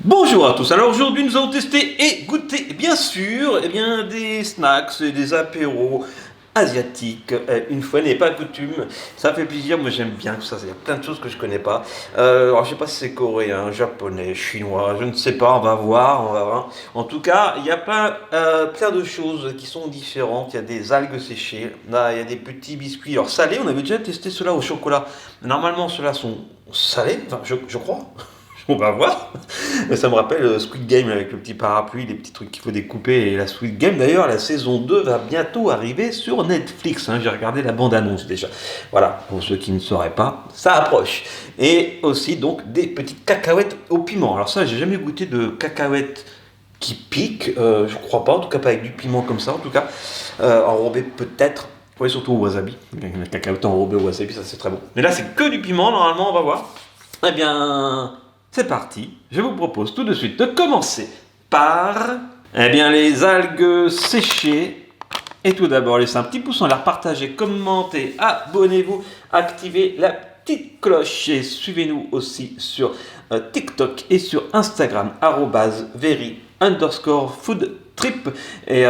Bonjour à tous, alors aujourd'hui nous allons tester et goûter bien sûr des snacks et des apéros asiatiques. Une fois n'est pas coutume, ça fait plaisir, moi j'aime bien tout ça, il y a plein de choses que je connais pas. Alors je sais pas si c'est coréen, japonais, chinois, je ne sais pas, on va voir. En tout cas, il y a plein de choses qui sont différentes, il y a des algues séchées, là il y a des petits biscuits, alors salés, on avait déjà testé cela au chocolat. Normalement ceux-là sont salés, enfin je crois. On va voir. Ça me rappelle Squid Game avec le petit parapluie, les petits trucs qu'il faut découper. Et la Squid Game, d'ailleurs, la saison 2 va bientôt arriver sur Netflix. J'ai regardé la bande-annonce déjà. Voilà, pour ceux qui ne sauraient pas, ça approche. Et aussi, donc, des petites cacahuètes au piment. Alors ça, j'ai jamais goûté de cacahuètes qui piquent. Je crois pas, en tout cas pas avec du piment comme ça. En tout cas, enrobé peut-être. Oui, surtout au wasabi. La cacahuète enrobée au wasabi, ça c'est très bon. Mais là, c'est que du piment, normalement, on va voir. Eh bien, c'est parti. Je vous propose tout de suite de commencer par les algues séchées. Et tout d'abord, laissez un petit pouce en l'air, partagez, commentez, abonnez-vous, activez la petite cloche et suivez-nous aussi sur TikTok et sur Instagram, @very_foodtrip. Et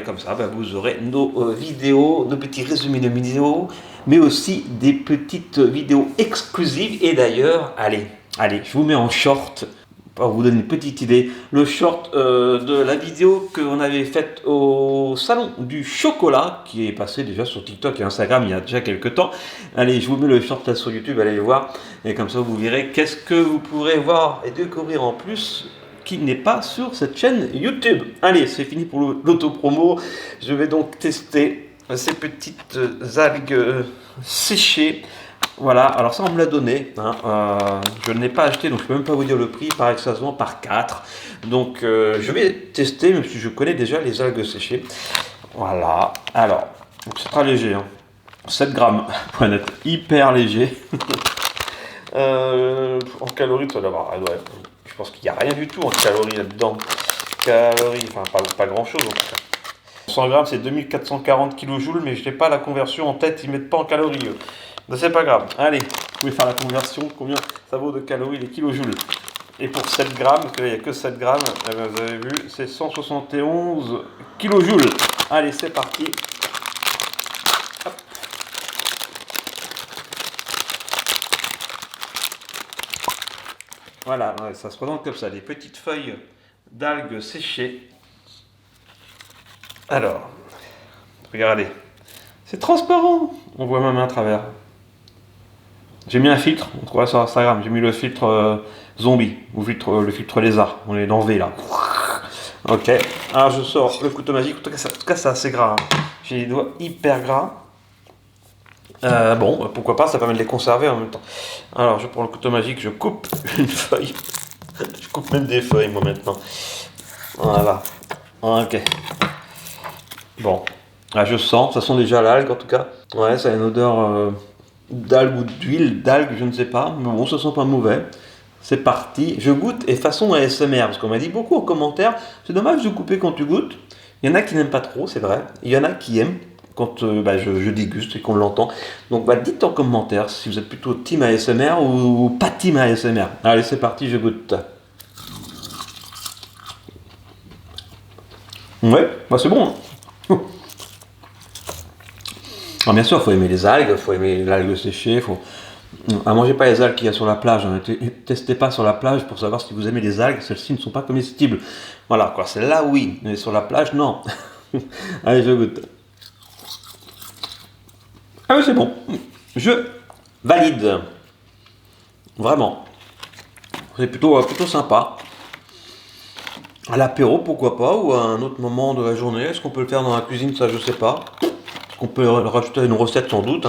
comme ça, vous aurez nos vidéos, nos petits résumés de vidéos, mais aussi des petites vidéos exclusives. Et d'ailleurs, allez, je vous mets en short pour vous donner une petite idée. Le short de la vidéo qu'on avait faite au salon du chocolat, qui est passé déjà sur TikTok et Instagram il y a déjà quelques temps. Allez, je vous mets le short là sur YouTube, allez le voir. Et comme ça, vous verrez qu'est-ce que vous pourrez voir et découvrir en plus qui n'est pas sur cette chaîne YouTube. Allez, c'est fini pour l'autopromo. Je vais donc tester ces petites algues séchées. Voilà, alors ça on me l'a donné, je ne l'ai pas acheté donc je ne peux même pas vous dire le prix, il paraît que ça se vend par 4. Donc je vais tester même si je connais déjà les algues séchées. Voilà, alors, c'est très léger, 7 grammes, pour être hyper léger. En calories, ça doit avoir, je pense qu'il n'y a rien du tout en calories là-dedans. Calories, enfin pas grand-chose en tout cas. 100 grammes c'est 2440 kJ, mais je n'ai pas la conversion en tête, ils ne mettent pas en calories. Mais c'est pas grave. Allez, vous pouvez faire la conversion, combien ça vaut de calories les kilojoules. Et pour 7 grammes, parce qu'il n'y a que 7 grammes, vous avez vu, c'est 171 kilojoules. Allez, c'est parti. Hop. Voilà, ça se présente comme ça, des petites feuilles d'algues séchées. Alors, regardez, c'est transparent, on voit ma main à travers. J'ai mis un filtre, on trouvera sur Instagram, j'ai mis le filtre zombie, ou le filtre lézard, on est dans V là. Ok, alors je sors le couteau magique, en tout cas c'est assez gras, j'ai les doigts hyper gras. Bon, pourquoi pas, ça permet de les conserver en même temps. Alors je prends le couteau magique, je coupe une feuille, je coupe même des feuilles moi maintenant. Voilà, ok. Bon, là je sens, ça sent déjà l'algue en tout cas. Ouais, ça a une odeur d'algue ou d'huile, d'algue, je ne sais pas, mais bon, ça sent pas mauvais. C'est parti, je goûte et façon ASMR, parce qu'on m'a dit beaucoup en commentaire, c'est dommage de couper quand tu goûtes. Il y en a qui n'aiment pas trop, c'est vrai. Il y en a qui aiment quand je déguste et qu'on l'entend. Donc dites en commentaire si vous êtes plutôt team ASMR ou pas team ASMR. Allez, c'est parti, je goûte. Ouais, c'est bon. Alors bien sûr, il faut aimer les algues, il faut aimer l'algue séchée, mangez pas les algues qu'il y a sur la plage, testez pas sur la plage pour savoir si vous aimez les algues, celles-ci ne sont pas comestibles. Voilà, quoi, c'est là oui, mais sur la plage, non. Allez, je goûte. Ah oui, c'est bon. Je valide. Vraiment. C'est plutôt sympa. À l'apéro, pourquoi pas, ou à un autre moment de la journée. Est-ce qu'on peut le faire dans la cuisine, ça je sais pas. Est-ce qu'on peut rajouter une recette sans doute,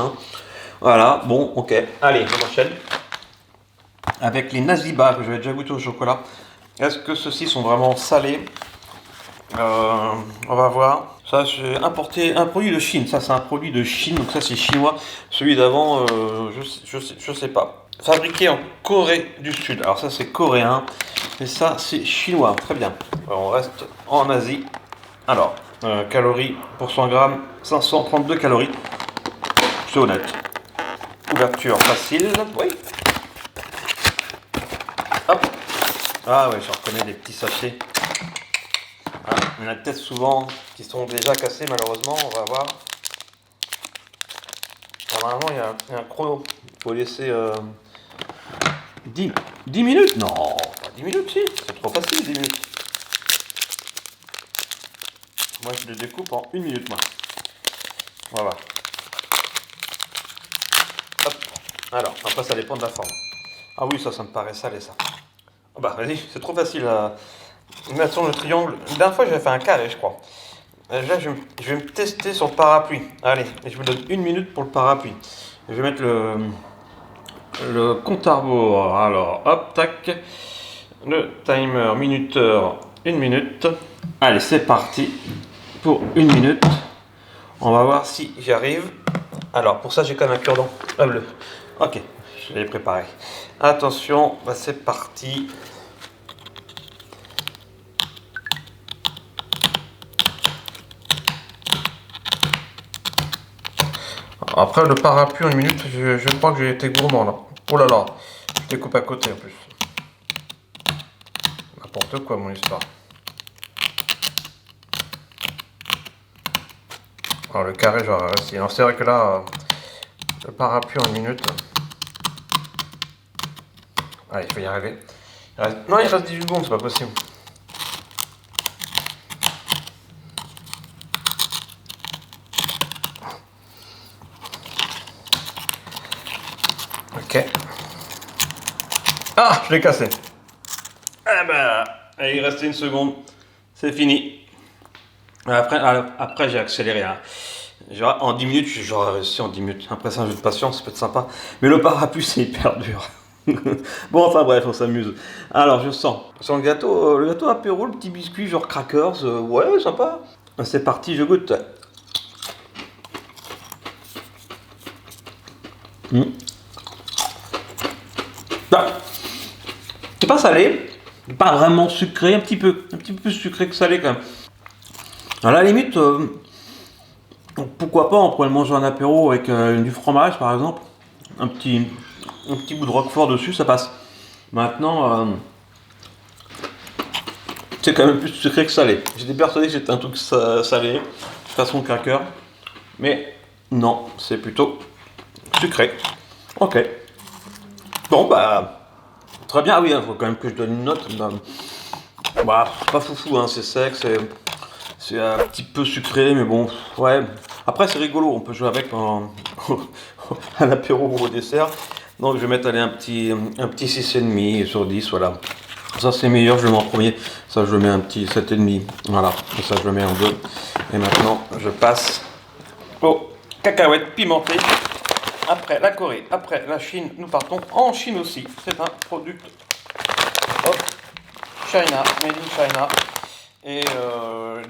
Voilà, bon, ok. Allez, on enchaîne. Avec les Naziba que j'avais déjà goûté au chocolat. Est-ce que ceux-ci sont vraiment salés? On va voir. Ça, j'ai importé un produit de Chine. Ça, c'est un produit de Chine, donc ça, c'est chinois. Celui d'avant, je sais pas. Fabriqué en Corée du Sud. Alors ça, c'est coréen. Et ça, c'est chinois. Très bien. Alors, on reste en Asie. Alors, calories pour 100 grammes, 532 calories. C'est honnête. Ouverture facile. Oui. Hop. Ah ouais, je reconnais des petits sachets. Ah, il y en a peut-être souvent qui sont déjà cassés malheureusement, on va voir. Normalement il y a un chrono. Il faut laisser 10 minutes. Non, pas 10 minutes si, c'est trop facile 10 minutes. Moi je le découpe en 1 minute moi. Voilà. Hop. Alors, après ça dépend de la forme. Ah oui, ça me paraît salé ça. Ah bah vas-y, c'est trop facile à mettre sur le triangle. La dernière fois j'avais fait un carré je crois. Là je vais me tester sur le parapluie. Allez, et je vous donne 1 minute pour le parapluie. Je vais mettre le compte à rebours. Alors, hop, tac. Le timer, minuteur, 1 minute. Allez, c'est parti pour 1 minute. On va voir si j'y arrive. Alors, pour ça, j'ai quand même un cure-dent bleu. Ok, je l'ai préparé. Attention, bah, c'est parti. Après, le parapluie en 1 minute, je crois que j'ai été gourmand là. Oh là là, je découpe à côté en plus. N'importe quoi, mon histoire. Alors, le carré, j'aurais réussi. Alors, c'est vrai que là, le parapluie en 1 minute. Allez, il faut y arriver. Non, il reste 18 secondes, c'est pas possible. Ok. Ah, je l'ai cassé. Ah bah, il restait 1 seconde. C'est fini. Après j'ai accéléré. Hein. Genre, en 10 minutes, j'aurais réussi en 10 minutes. Après c'est un jeu de patience, ça peut être sympa. Mais le parapluie, c'est hyper dur. Bon, enfin bref, on s'amuse. Alors, je sens. Sur le gâteau apéro, le petit biscuit, genre crackers. Ouais, sympa. C'est parti, je goûte. Ah, c'est pas salé, pas vraiment sucré, un petit peu plus sucré que salé quand même. À la limite, pourquoi pas, on pourrait le manger en apéro avec du fromage par exemple, un petit, un petit bout de roquefort dessus, ça passe. Maintenant, c'est quand même plus sucré que salé. J'étais persuadé que c'était un truc salé, façon cracker, mais non, c'est plutôt sucré. Ok. Bon bah, très bien, oui, il faut quand même que je donne une note. Bah, pas foufou, hein, c'est sec, c'est un petit peu sucré, mais bon, ouais. Après, c'est rigolo, on peut jouer avec à l'apéro ou au dessert. Donc, je vais mettre allez, un petit 6,5 sur 10, voilà. Ça, c'est meilleur, je le mets en premier. Ça, je le mets un petit 7,5. Voilà, et ça, je le mets en deux. Et maintenant, je passe aux cacahuètes pimentées. Après la Corée, après la Chine, nous partons en Chine aussi. C'est un produit hop, China, made in China. Et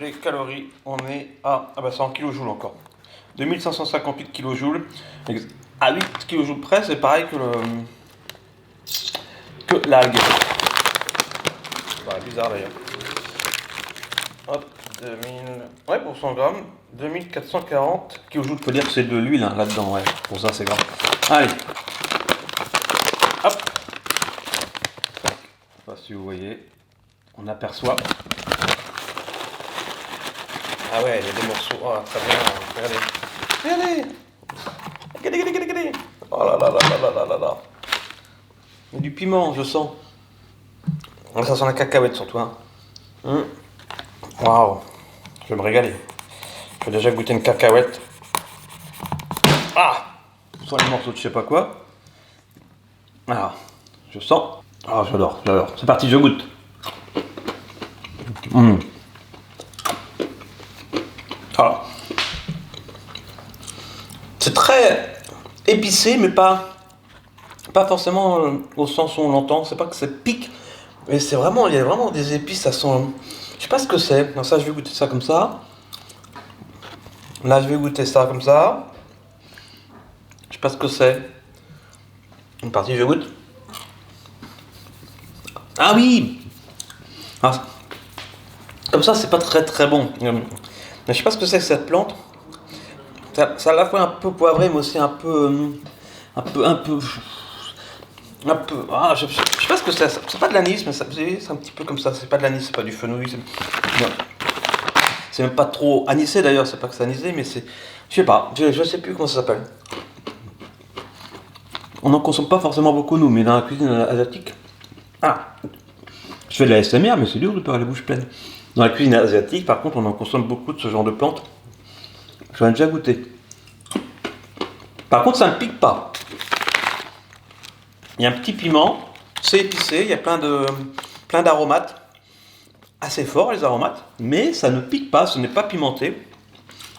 les calories, on est à ah bah c'est en kilojoules encore. 2558 kilojoules. À 8 kilojoules près, c'est pareil que l'algue. C'est bizarre d'ailleurs. Hop, 2000. Ouais, pour 100 grammes, 2440 kilojoules. Faut dire que c'est de l'huile hein, là-dedans, ouais. Pour ça, c'est grave. Allez. Hop. Je sais pas si vous voyez. On aperçoit. Ah ouais, il y a des morceaux. Oh, très bien. Regardez. Regardez. Regardez. Oh là là là là là là là. Il y a du piment, je sens. Ça sent la cacahuète surtout. Hein. Waouh. Je vais me régaler. Je vais déjà goûter une cacahuète. Ah. Sur les morceaux de je sais pas quoi. Alors, je sens. Ah, j'adore. C'est parti, je goûte. Ah. C'est très épicé, mais pas forcément au sens où on l'entend. C'est pas que ça pique, mais c'est vraiment, il y a vraiment des épices. Ça sent. Je sais pas ce que c'est. Alors ça, je vais goûter ça comme ça. Là, je vais goûter ça comme ça. Je sais pas ce que c'est. Une partie, je goûte. Ah oui. Ah, comme ça, c'est pas très très bon. Mais je sais pas ce que c'est que cette plante. C'est à la fois un peu poivré, mais aussi un peu. Ah, je sais pas ce que c'est pas de l'anis, mais c'est un petit peu comme ça. C'est pas de l'anis, c'est pas du fenouil. Non. C'est même pas trop anisé d'ailleurs, c'est pas que c'est anisé, mais c'est. Je sais pas, je sais plus comment ça s'appelle. On n'en consomme pas forcément beaucoup nous, mais dans la cuisine asiatique. Ah, je fais de la SMR, mais c'est dur de pas avoir la bouche pleine. Dans la cuisine asiatique, par contre, on en consomme beaucoup de ce genre de plantes. J'en ai déjà goûté. Par contre, ça ne pique pas. Il y a un petit piment, c'est épicé, il y a plein d'aromates. Assez forts les aromates, mais ça ne pique pas, ce n'est pas pimenté.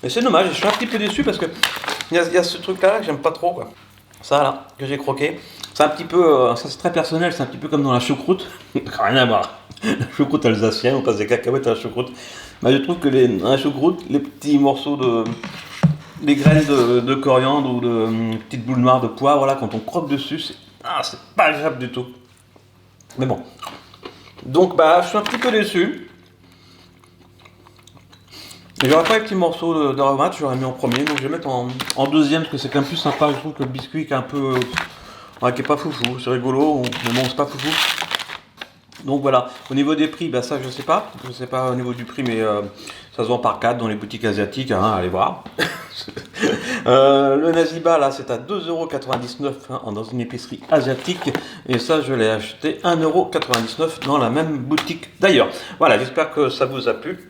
Et c'est dommage, je suis un petit peu déçu parce que il y a ce truc-là que j'aime pas trop, quoi. Ça là, que j'ai croqué. C'est un petit peu, ça c'est très personnel, c'est un petit peu comme dans la choucroute. Rien à voir. La choucroute alsacienne, on passe des cacahuètes à la choucroute. Mais je trouve que dans la choucroute, les petits morceaux les graines de coriandre ou de petites boules noires de poivre, là, quand on croque dessus, c'est pas agréable du tout. Mais bon. Donc bah je suis un petit peu déçu. J'aurais pas les petits morceaux d'aromates, j'aurais mis en premier, donc je vais mettre en deuxième parce que c'est quand même plus sympa. Je trouve que le biscuit qui est un peu. Qui est pas foufou, c'est rigolo, mais bon c'est pas foufou. Donc voilà, au niveau des prix, bah ça je sais pas au niveau du prix, mais ça se vend par 4 dans les boutiques asiatiques, hein, allez voir. Le Naziba là c'est à 2,99€ dans une épicerie asiatique, et ça je l'ai acheté 1,99€ dans la même boutique d'ailleurs. Voilà, j'espère que ça vous a plu.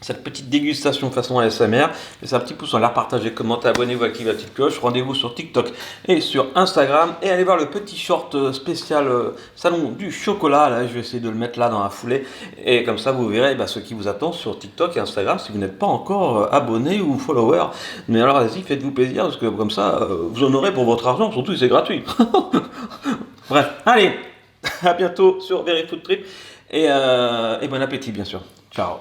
Cette petite dégustation façon ASMR, c'est un petit pouce en l'air, partagez, commentez, abonnez-vous, activez la petite cloche, rendez-vous sur TikTok et sur Instagram, et allez voir le petit short spécial salon du chocolat, là je vais essayer de le mettre là dans la foulée, et comme ça vous verrez ce qui vous attend sur TikTok et Instagram si vous n'êtes pas encore abonné ou follower. Mais alors allez-y, faites-vous plaisir, parce que comme ça vous en aurez pour votre argent, surtout si c'est gratuit. Bref, allez, à bientôt sur Very Food Trip, et bon appétit bien sûr, ciao.